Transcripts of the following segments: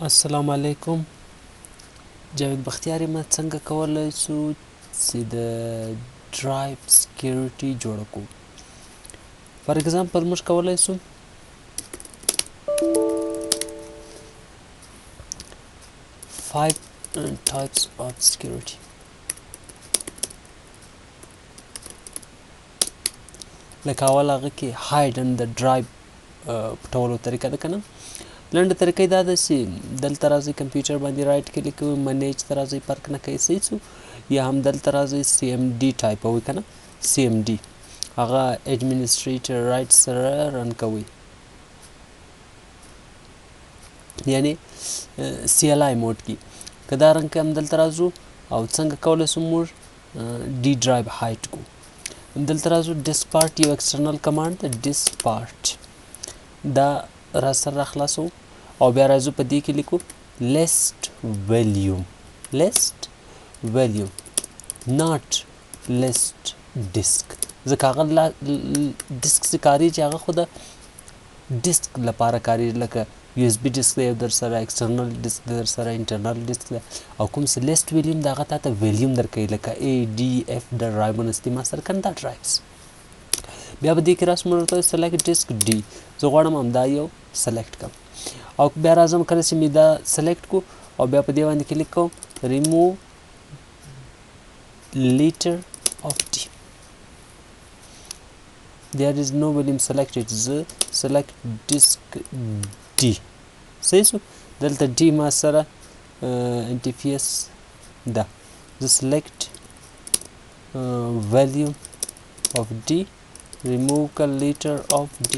السلام علیکم. جاوید بختیاری ما څنګه کولی شو چې د ډرایو سکیورټي جوړه کړو. فار ایگزامپل موږ کولی شو 5 types of security. لکه اول هغه کې hide and the drive پټولو طریقه ده که نه. لنډه طریقه یې دا ده چې دلته راځئ کمپیوټر باندې رایټ کلیک کوئ، منیج ته راځئ، فرق نه کوي صحیح څو، یا هم دلته راځئ سی ایم ډي ټایپوئ که نه، سی ایم ډي هغه ایډمنسټریټر رایټ سره رن کوئ، یعنې سی ایل آی موډ کې. که دا رنګ هم دلته راځو او څنګه کولی شو موږ ډي ډرایو هایډ کړو. دلته راځو ډیسک پارټ یو ایکسټرنل کمانډ ده، ډیسک پارټ دا را سره راخلاصو او بیا راځو په دې کې لیکو لیسټ ویلیوم، لیسټ ویلیوم ناٹ لیسټ ډیسک، ځکه هغه ډیسک چې کاري چې هغه خو د ډیسک لپاره کاري، لکه یو اس بي ډیسک دی در سره، ایکسټرنل ډیسک دی در سره، انټرنل ډیسک دی، او کوم چې لیسټ ویلیوم دی هغه تا ته ویلیوم درکوي، لکه اے ډي اف ډرایوونه چې ما سره کنه دا ډرایوز. بیا به دې کې راسو موږ ورته سلیکټ ډیسک ډي، زه غواړم همدا یو سلیکټ کړم او بیا راځم کله چې مې دا سلیکټ کړو او بیا په دې باندې کلیک کوم ریموو لیټر اف ډي. there is no volume selected، زه select disk D صحیح شو. دلته D ما سره انټرفیس ده، زه select volume of D remove letter of D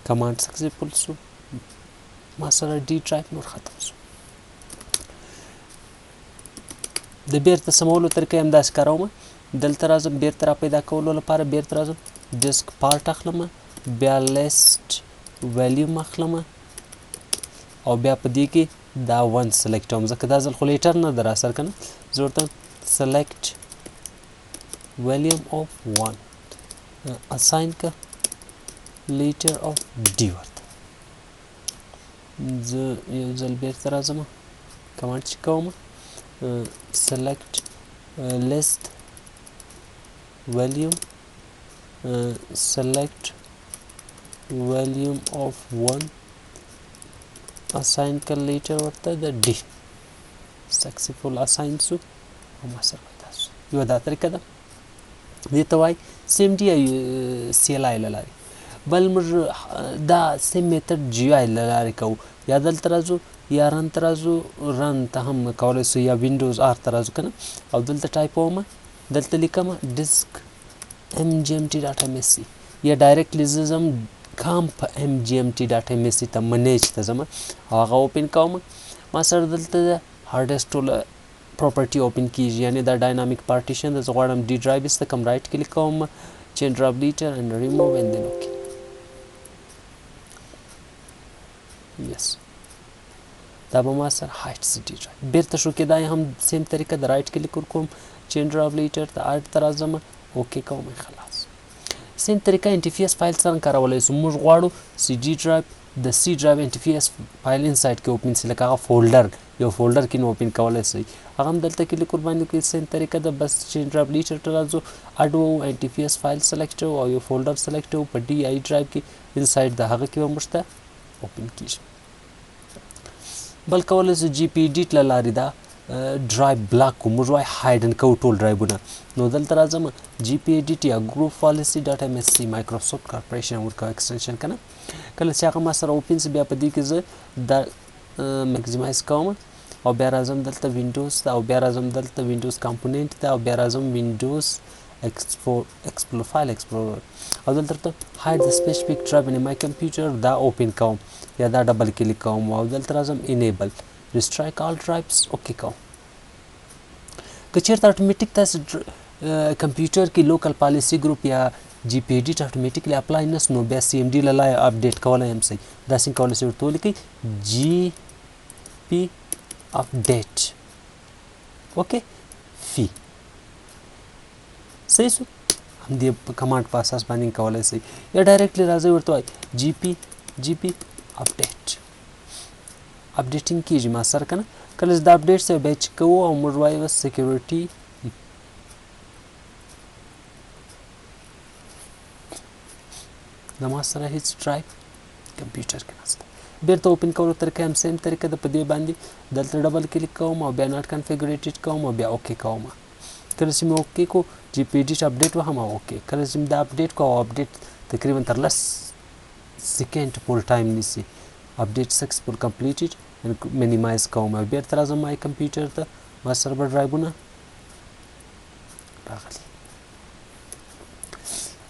command successful شو، ما سره D drive نور ختم شو. د بیرته سمولو طریقه هم داسې کاروم، دلته راځم بیرته را پیدا کولو لپاره بیرته راځم ډیسک پارټ اخلم، بیا لیسټ ویلیوم اخلم او بیا په دې کې دا 1 سلیکټوم، ځکه دا ځل خو لیټر نه ده را سره که نه، زه ورته سلیکټ ویلیوم اف 1 اساین که لیټر اف ډي ورته. زه یو ځل بیرته راځم کمانډ چې کوم select list volume select volume of 1 assign calculator ورته د D successful assign شو او ما سره پیدا شو. یو دا طریقه ده، دې ته وایي سیم ډي سی ایل آی له لارې. بل موږ دا سیم میتھډ جی آی له لارې کوو، یا دلته راځو یا رن ته راځو، رن ته هم کولی شو، یا وینډوز آر ته راځو که نه، او دلته ټایپوم، دلته لیکم ډیسک ایم جی ایم ټي ډاټ ایم ایس سی، یا ډایرکټلی زه ځم کام په ایم جی ایم ټي ډاټ ایم ایس سی ته منیج ته ځم او هغه اوپن کوم. ما سره دلته د هارډ ډیسک ټوله پراپرټي اوپن کیږي، یعنې دا ډاینامیک پارټیشن ده. زه غواړم ډي ډرایو ایسته کم، رایټ کلیک کوم، چینج ډرایو لیټر اینډ ریموو اینډ دین اوکې. یس دا به ما سره هایټ سي ډي ډرایو بیرته شو کېدای هم سیم طریقه د رایټ کلیک ورکوم، چینج ډرایو لیټر ته اډ ته راځم، اوکې کوم، خلاص. سیم طریقه انټرفیس فایل څنګه کارولی شو، موږ غواړو سی ډي ډرایو د سی ډرایو انټرفیس فایل انسایډ کې اوپن شي، لکه هغه فولډر یو فولډر کې نو اوپن کولی شئ، هغه هم دلته کلیک ورباندې کوئ. سیم طریقه ده، بس چینج ډرایو لیټر ته راځو، اډ وو، انټرفیس فایل سلیکټ او یو فولډر سلیکټ په ډي آی ډرایو کې انسایډ د هغه کې به موږ ته اوپن کېږي. بل کولی شو جي پی ایډیټ له لارې دا ډرایو بلاک کړو، موږ وایو هایډن کوو ټول ډرایوونه. نو دلته راځم جي پی ایډیټ یا ګروپ پالیسي ډاټ ایم ایس سی مایکروسافټ کارپوریشن ورکوه ایکسټنشن که نه. کله چې هغه ما سره اوپن شي بیا په دې کې زه دا میکزیمایز کوم او بیا راځم دلته وینډوز ته او بیا راځم دلته وینډوز کمپوننټ ته او بیا راځم وینډوز ایکسپلور فایل ایکسپلورر او دلته هایډ د سپیسیفیک ډرایو ان مای کمپیوټر دا اوپن کوم یا دا ډبل کلیک کوم او دلته راځم انیبل ریسټرایک آل ډرایوز اوکې کوم. که چېرته اټومیټیک تاسې کمپیوټر کې لوکل پالیسي ګروپ یا جي پی ایډیټ اټومیټیکلی اپلای نه نو بیا سی ایم ډي له لارې اپډیټ کولی هم شئ. دا څنګه کولی شئ ورته ولیکئ جي پی اپډیټ اوکې فی صحیح شو. همدې کمانډ په اساس باندې کولی شئ یا ډایرکټلی راځئ ورته وایي جي پی اپډیټ اپډیټینګ کیږي ما سره کنه کله چې دا اپډیټ سوی بیا چک کوو او موږ وایو بس سکیورټي زما سره هیڅ ډرایو کمپیوټر کې نشته بیرته اوپن کولو طریقه هم سیم طریقه ده په دې باندې دلته ډبل کلیک کوم او بیا ناټ کنفیګریټډ کوم او بیا اوکې کوم کله چې مې اوکې کو جی پی ایډیټ اپډیټ وهم او اوکې کله چې مې دا اپډیټ کو او اپډیټ تقریبا تر 10 سیکنډ پورې ټایم نیسي اپډیټ سکسسفل کمپلیټډ مینیمایز کوم او بیرته راځم مای کمپیوټر ته ما سره به ډرایوونه راغلي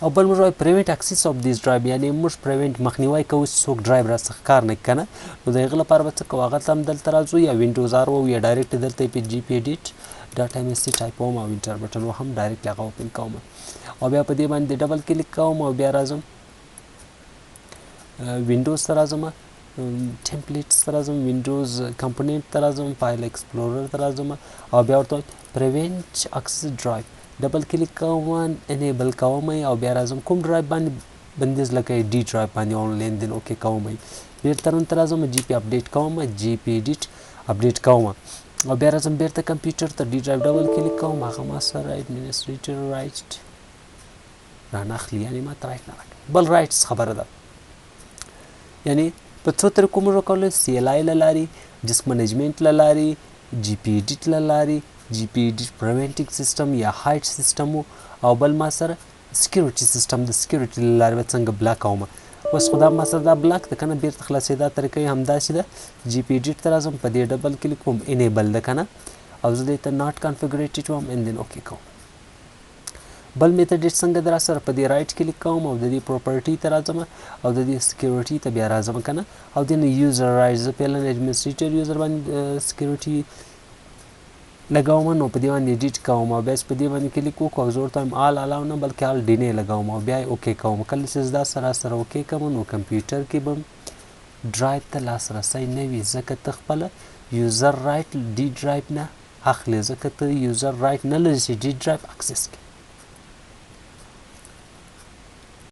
او بل موږ وایو پریوینټ اکسس اف دیس ډرایو یعنې موږ پریوینټ مخنیوی کوو چې څوک ډرایو راڅخه کار نه کړي که نه نو د هغه لپاره به څه کوو هغه ته هم دلته راځو یا وینډوز آر وو یا ډایرکټ دلته په جي پی ایډیټ ډاټا ایم ایس سی ټایپوم او انټر بټن وهم ډایرکټ هغه اوپن کوم او بیا په دې باندې ډبل کلیک کوم او بیا راځم وینډوز ته راځم ټمپلیټس ته راځم وینډوز کمپوننټ ته راځم فایل ایکسپلورر ته راځم او بیا ورته پریوینټ اکسس ډرایو ډبل کلیک کوم انیبل کوم او بیا راځم کوم ډرایو باندې بندیز لکه ډي ډرایو باندې آنلاین دین اوکې کوم بیرته ته راځم جي پی اپډیټ کوم جي پی ایډیټ اپډیټ کوم او بیا راځم بیرته کمپیوټر ته ډي ډرایو ډبل کلیک کوم هغه ما سره ایڈمنسټریټر رایټ راناخلي یعنې ما ته رایټ نه راکوي بل رایټس خبره ده یعنې په څو طریقو موږ وکولی سی ایل آی له لارې ډسک منیجمنټ له لارې جي پی ایډیټ له لارې جي پی ایډیټ پریوینټینګ سیسټم یا هایټ سیسټم او بل ما سره سکیورټي سیسټم د سکیورټي له لارې به څنګه بلاک کوم اوس خو دا ما سره دا بلاک ده که نه بیرته خلاصېدا طریقه یې همداسې ده جي پی ایډیټ ته راځم په دې ډبل کلیک کوم انیبل ده که نه او زه دې ته ناټ کنفیګریټډ وم ان دین اوکې کوم بل میتھډ څنګه در سره په دې رایټ کلیک کوم او د دې پراپرټي ته راځم او د دې سکیورټي ته بیا راځم که نه او د یوزر رایټ زه پیله ایډمنسټریټر یوزر باندې سکیورټي لګوم نو په دې باندې ایډیټ کوم او بیا په دې باندې کلیک وکړو او زه ورته وایم آل الاو نه بلکې آل ډینې لګوم او بیا یې اوکې کوم کله چې دا سره اوکې کوم نو کمپیوټر کې به ډرایو ته لاسرسی نه وي ځکه ته خپله یوزر رایټ ډي ډرایو نه اخلي ځکه ته یوزر رایټ نه لري چې ډي ډرایو اکسس کړي